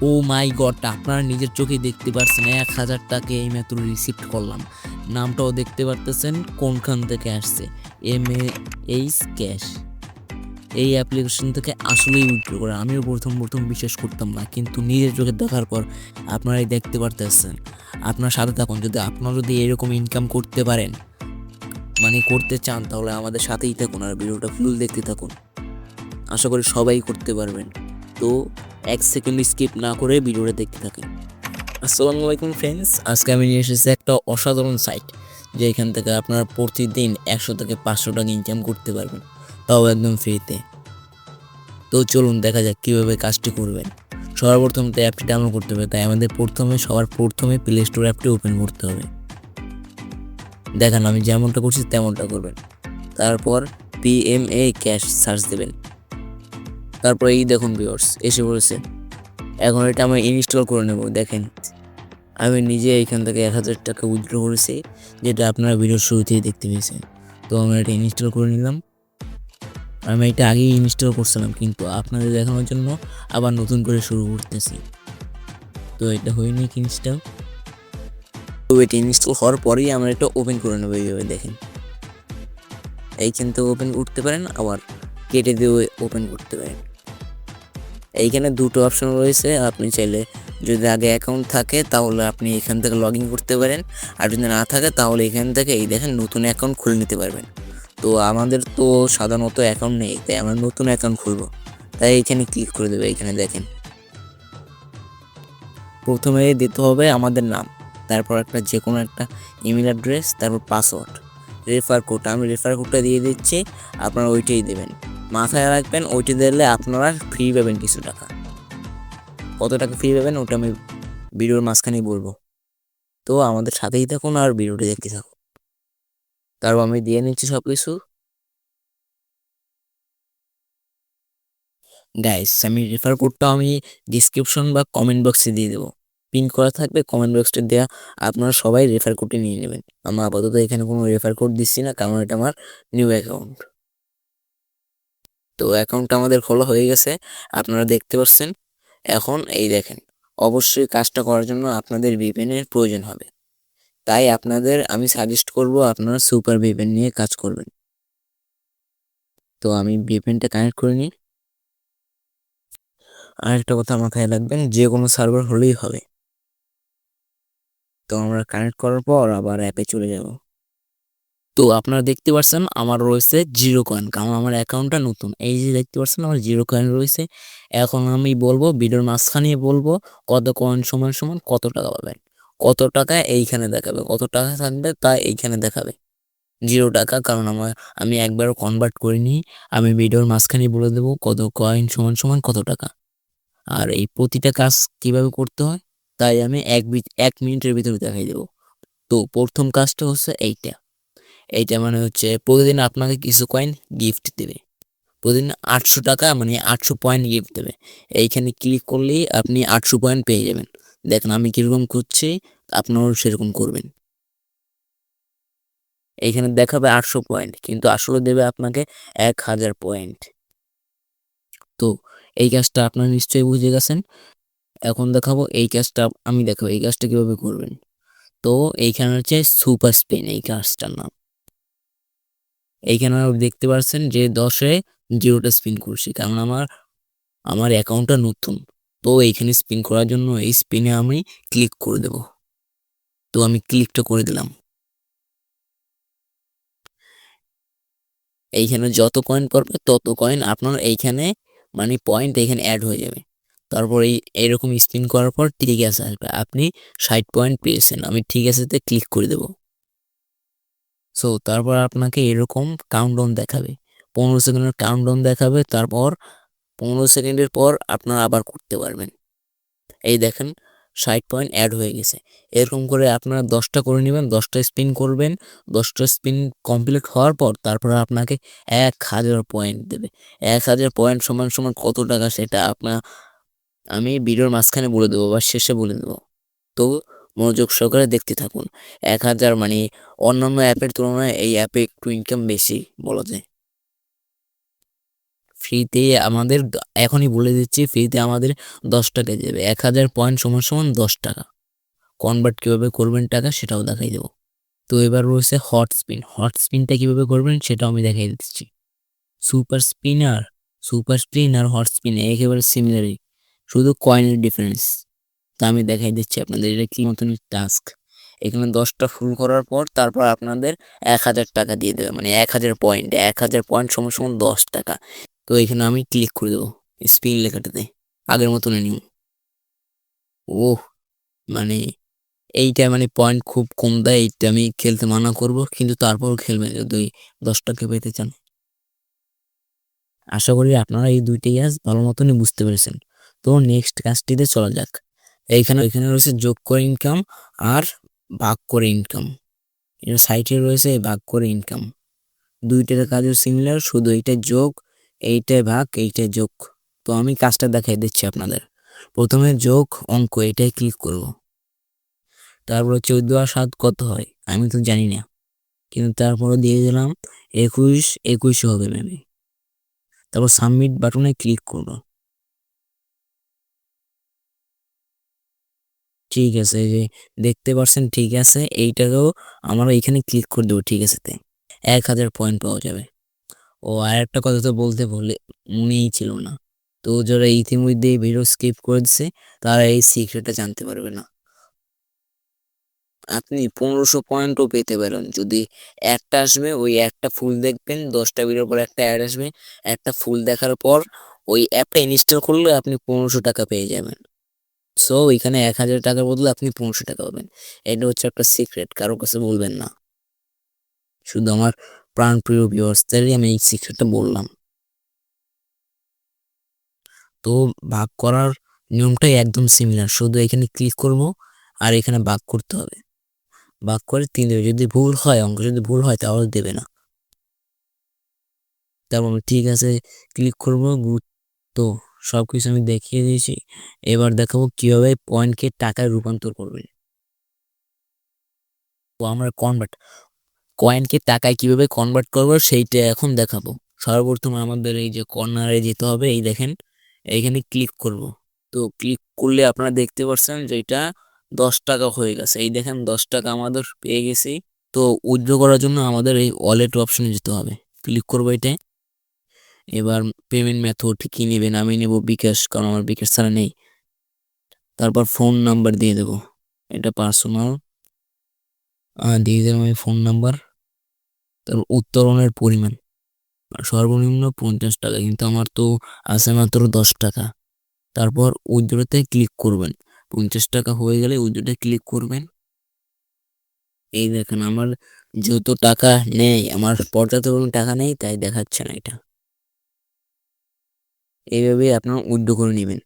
ও মাই god, আপনারা নিজের চোখে দেখতে পাচ্ছেন 1000 টাকা এই মাত্র রিসিপ্ট করলাম। নামটাও দেখতে পারতেছেন কোনখান থেকে আসছে, MAH ক্যাশ। এই অ্যাপ্লিকেশন থেকে আসলেই উইথড্র করে। আমিও প্রথম বিশ্বাস করতাম না, কিন্তু নিজের চোখে দেখার পর আপনারাই দেখতে পারতেছেন। আপনার সাথে থাকুন, আপনারা যদি এরকম ইনকাম করতে পারেন, মানে করতে চান, তাহলে আমাদের সাথেই থাকুন আর ভিডিওটা ফুল দেখতে থাকুন। আশা করি সবাই করতে পারবেন। তো 1 সেকেন্ড স্কিপ না করে ভিডিওটা দেখতে থাকেন। আসসালামু আলাইকুম ফ্রেন্ডস, আজকে আমি নিয়ে এসেছি একটা অসাধারণ সাইট, যে এখান থেকে আপনারা প্রতিদিন 100 থেকে 500 টাকা ইনকাম করতে পারবেন, তাও একদম ফ্রিতে। তো চলুন দেখা যাক কীভাবে কাজটি করবেন। সর্বপ্রথম তো অ্যাপটি ডাউনলোড করতে হবে, তাই আমাদের সবার প্রথমে প্লে স্টোর অ্যাপটি ওপেন করতে হবে। দেখেন আমি যেমনটা করছি তেমনটা করবেন। তারপর PMA ক্যাশ সার্চ দেবেন। তারপর এই দেখুন ভিউয়ার্স এসে পড়েছে। এখন এটা আমি ইনস্টল করে নেব। দেখেন আমি নিজে এখান থেকে 1000 টাকা উইথড্র করেছি, যেটা আপনারা ভিডিওর শুরুতেই দেখতে পেয়েছেন। তো আমরা এটা ইনস্টল করে নিলাম। আমি এটা আগেই ইনস্টল করছিলাম, কিন্তু আপনাদের দেখানোর জন্য আবার নতুন করে শুরু করতেছি। তো এটা হয়নি ইনস্টল। তো এটা ইনস্টল হওয়ার পরেই আমরা এটা ওপেন করে নেবো। এইভাবে দেখেন এইখান থেকে ওপেন করতে পারেন, আবার কেটে দিয়ে ওপেন করতে পারেন। এইখানে দুটো অপশন রয়েছে। আপনি চাইলে যদি আগে অ্যাকাউন্ট থাকে তাহলে আপনি এখান থেকে লগ ইন করতে পারেন, আর যদি না থাকে তাহলে এখান থেকে এই দেখেন নতুন অ্যাকাউন্ট খুলে নিতে পারবেন। তো আমাদের তো সাধারণত অ্যাকাউন্ট নেই, তাই আমরা নতুন অ্যাকাউন্ট খুলবো। তাই এখানে ক্লিক করে দেবে। এখানে দেখেন প্রথমে দিতে হবে আমাদের নাম, তারপর যে কোনো একটা ইমেল অ্যাড্রেস, তারপর পাসওয়ার্ড, রেফার কোড। আমি রেফার কোডটা দিয়ে দিচ্ছি, আপনারা ওইটাই দেবেন। মাথায় রাখবেন ওইটা দিলে আপনারা ফ্রি পাবেন কিছু টাকা। কত টাকা ফ্রি পাবেন ওটা আমি ভিডিওর মাঝখানেই বলবো। তো আমাদের সাথেই থাকুন আর ভিডিওটা দেখতে থাকুন। তারপর আমি দিয়ে নিচ্ছি সব কিছু। গাইস, আমি রেফার কোডটা আমি ডিসক্রিপশন বা কমেন্ট বক্সে দিয়ে দেবো, পিন করা থাকবে কমেন্ট বক্সটা দেওয়া। আপনারা সবাই রেফার কোডটি নিয়ে নেবেন। আমরা আপাতত এখানে কোনো রেফার কোড দিচ্ছি না, কারণ এটা আমার নিউ অ্যাকাউন্ট। তো অ্যাকাউন্টটা আমাদের খোলা হয়ে গেছে, আপনারা দেখতে পাচ্ছেন। এখন এই দেখেন, অবশ্যই কাজটা করার জন্য আপনাদের VPN-এর প্রয়োজন হবে। তাই আমি সাজেস্ট করব আপনারা সুপার VPN নিয়ে কাজ করবেন। তো আমি VPN-টা কানেক্ট করে নিই। আর একটা কথা মাথায় রাখবেন, যে কোনো সার্ভার হলেই হবে। তো আমরা কানেক্ট করার পর আবার অ্যাপে চলে যাব। তো আপনারা দেখতে পাচ্ছেন আমার রয়েছে 0 কয়েন, কারণ আমার অ্যাকাউন্টটা নতুন। এই যে দেখতে পাচ্ছেন আমার 0 কয়েন রয়েছে। এখন আমি বলবো, ভিডিওর মাঝখানে বলবো কত কয়েন সমান সমান কত টাকা পাবেন। কত টাকা এইখানে দেখাবে, কত টাকা থাকবে তা এইখানে দেখাবে। 0 টাকা, কারণ আমি একবারও কনভার্ট করিনি। আমি ভিডিওর মাঝখানে বলে দেবো কত কয়েন সমান সমান কত টাকা। আর এই প্রতিটা কাজ কিভাবে করতে হয় তাই আমি 1 মিনিটের ভিতরে দেখাই দেবো। তো প্রথম কাজটা হচ্ছে এইটা। এইটা মানে হচ্ছে প্রতিদিন আপনাকে কিছু কয়েন গিফট দেবে। প্রতিদিন 800 টাকা, মানে 800 পয়েন্ট গিফট দেবে। এইখানে ক্লিক করলেই আপনি 800 পয়েন্ট পেয়ে যাবেন। দেখেন আমি কীরকম করছি, আপনারাও সেরকম করবেন। এইখানে দেখাবে 800 পয়েন্ট, কিন্তু আসলে দেবে আপনাকে 1000 পয়েন্ট। তো এই কাজটা আপনারা নিশ্চয়ই বুঝে গেছেন। এখন দেখাবো এই কাজটা, এই কাজটা কীভাবে করবেন। তো এইখানে হচ্ছে সুপার স্পিন, এই কাজটার নাম। এইখানে দেখতে পাচ্ছেন যে 10-এ 0টা স্পিন করছি, কারণ আমার অ্যাকাউন্টটা নতুন। তো এইখানে স্পিন করার জন্য এই স্পিনে আমি ক্লিক করে দেব। তো আমি ক্লিকটা করে দিলাম। এইখানে যত কয়েন পড়বে তত কয়েন আপনার এইখানে, মানে পয়েন্ট এইখানে অ্যাড হয়ে যাবে। তারপর এইরকম স্পিন করার পর ঠিক আছে আসবে, আপনি 60 পয়েন্ট পেয়েছেন। আমি ঠিক আছেতে ক্লিক করে দেব। সো তারপর আপনাকে এরকম কাউন্টডাউন দেখাবে, 15 সেকেন্ডের কাউন্টডাউন দেখাবে। তারপর 15 সেকেন্ডের পর আপনারা আবার করতে পারবেন। এই দেখেন 60 পয়েন্ট অ্যাড হয়ে গেছে। এরকম করে আপনারা 10টা করে নেবেন, 10টা স্পিন করবেন। 10টা স্পিন কমপ্লিট হওয়ার পর তারপরে আপনাকে 1000 পয়েন্ট দেবে। 1000 পয়েন্ট সমান সমান কত টাকা সেটা আমি ভিডিওর মাঝখানে বলে দেবো বা শেষে বলে দেবো। তো মনোযোগ সহকারে দেখতে থাকুন। 1000 মানে অন্যান্য অ্যাপের তুলনায় এই অ্যাপে একটু ইনকাম বেশি বলা যায়। ফ্রিতে আমাদের এখনই বলে দিচ্ছি, ফ্রিতে আমাদের 10 টাকা দেবে। 1000 পয়েন্ট সমান সমান 10 টাকা। কনভার্ট কিভাবে করবেন টাকা সেটাও দেখাই দেবো। তো এবার রয়েছে হট স্পিন। হট স্পিনটা কিভাবে করবেন সেটাও আমি দেখাই দিচ্ছি। সুপার স্পিন আর হট স্পিন একেবারে সিমিলারই, শুধু কয়েনের ডিফারেন্স। তা আমি দেখাই দিচ্ছি আপনাদের এটা কি মতন টাস্ক। এখানে 10টা ফুল করার পর তারপর আপনাদের 1000 টাকা দিয়ে দেবে, মানে 1000 পয়েন্ট। 1000 পয়েন্ট সমান সমান 10 টাকা। তো এখানে আমি ক্লিক করে দেবো স্পিন লেখাটাতে, আগের মতন নিব। ওহ, মানে এইটা মানে পয়েন্ট খুব কম দেয়, এইটা আমি খেলতে মানা করব, কিন্তু তারপরও খেলবেন যদি 10 টাকা পেতে চান। আশা করি আপনারা এই দুইটাই আজ ভালো মতনই বুঝতে পেরেছেন। তো নেক্সট কাজটিতে চলা যাক। এখানে রয়েছে যোগ করে ইনকাম আর ভাগ করে ইনকাম। এর সাইটে রয়েছে ভাগ করে ইনকাম। দুইটার কাজও সিমিলার, শুধু এইটা যোগ, এইটাই ভাগ, এইটাই যোগ। তো আমি কাজটা দেখাই দিচ্ছি আপনাদের। প্রথমে যোগ অঙ্ক, এটাই ক্লিক করব। তারপরে 14 আর 7 কত হয় আমি তো জানি না, কিন্তু তারপরে দিয়ে দিলাম 21, 21 হবে মেবি। তারপর সাবমিট বাটনে ক্লিক করব। ঠিক আছে, এই যে দেখতে পাচ্ছেন, ঠিক আছে। এইটাকেও আমরা এখানে ক্লিক করে দেবো, ঠিক আছে। 1000 পয়েন্ট পাওয়া যাবে। ও আর একটা কথা তো বলতে বলে মনেই ছিল না। তো যারা ইতিমধ্যে এই ভিডিও স্কিপ করেছে তারা এই সিক্রেটটা জানতে পারবে না। আপনি 1500 পয়েন্টও পেতে পারেন যদি একটা আসবে, ওই একটা ফুল দেখবেন, 10টা ভিডিওর পর একটা অ্যাড আসবে, একটা ফুল দেখার পর ওই অ্যাপটা ইনস্টল করলে আপনি 1500 টাকা পেয়ে যাবেন। সো এখানে 1000 টাকার বদলে আপনি 1500 টাকা পাবেন। এটা হচ্ছে একটা সিক্রেট, কারো কাছে বলবেন না। শুধু আমার প্রাণপ্রিয় ভিউয়ার্সদেরই আমি এই সিক্রেটটা বললাম। তো ভাগ করার নিয়মটাই একদম সিমিলার, শুধু এখানে ক্লিক করব আর এখানে ভাগ করতে হবে। ভাগ করে 3 দেবে, যদি ভুল হয়, অঙ্ক যদি ভুল হয় তাহলে দেবে না। তারপর আমি ঠিক আছে ক্লিক করব। তো সবকিছু আমি দেখিয়ে দিয়েছি। এবার দেখাবো কিভাবে পয়েন্টকে টাকায় রূপান্তর করবে। তো আমরা কয়েনকে টাকায় কিভাবে কনভার্ট করবো সেইটা এখন দেখাবো। সর্বপ্রথম আমাদের এই যে কর্নারে যেতে হবে, এই দেখেন এইখানে ক্লিক করব। তো ক্লিক করলে আপনারা দেখতে পাচ্ছেন যে এটা 10 টাকা হয়ে গেছে। এই দেখেন 10 টাকা আমাদের পেয়ে গেছি। তো উইথড্র করার জন্য আমাদের এই ওয়ালেট অপশনে যেতে হবে, ক্লিক করবো এটা। এবার পেমেন্ট মেথড কি নেবেন, আমি নেব বিকাশ, কারণ আমার বিকাশ ছাড়া নেই। তারপর ফোন নাম্বার দিয়ে দেবো, এটা পার্সোনাল দিয়ে দিলাম আমি ফোন নাম্বার। তারপর উত্তোলনের পরিমাণ সর্বনিম্ন 50 টাকা, কিন্তু আমার তো আছে মাত্র 10 টাকা। তারপর উইথড্রতে ক্লিক করবেন, 50 টাকা হয়ে গেলে উইথড্রতে ক্লিক করবেন। এই দেখেন আমার যেহেতু টাকা নেই, আমার পর্যাপ্ত পরিমাণ টাকা নেই, তাই দেখাচ্ছে না এটা। এইভাবে আপনারা উইথড্র করে নেবেন।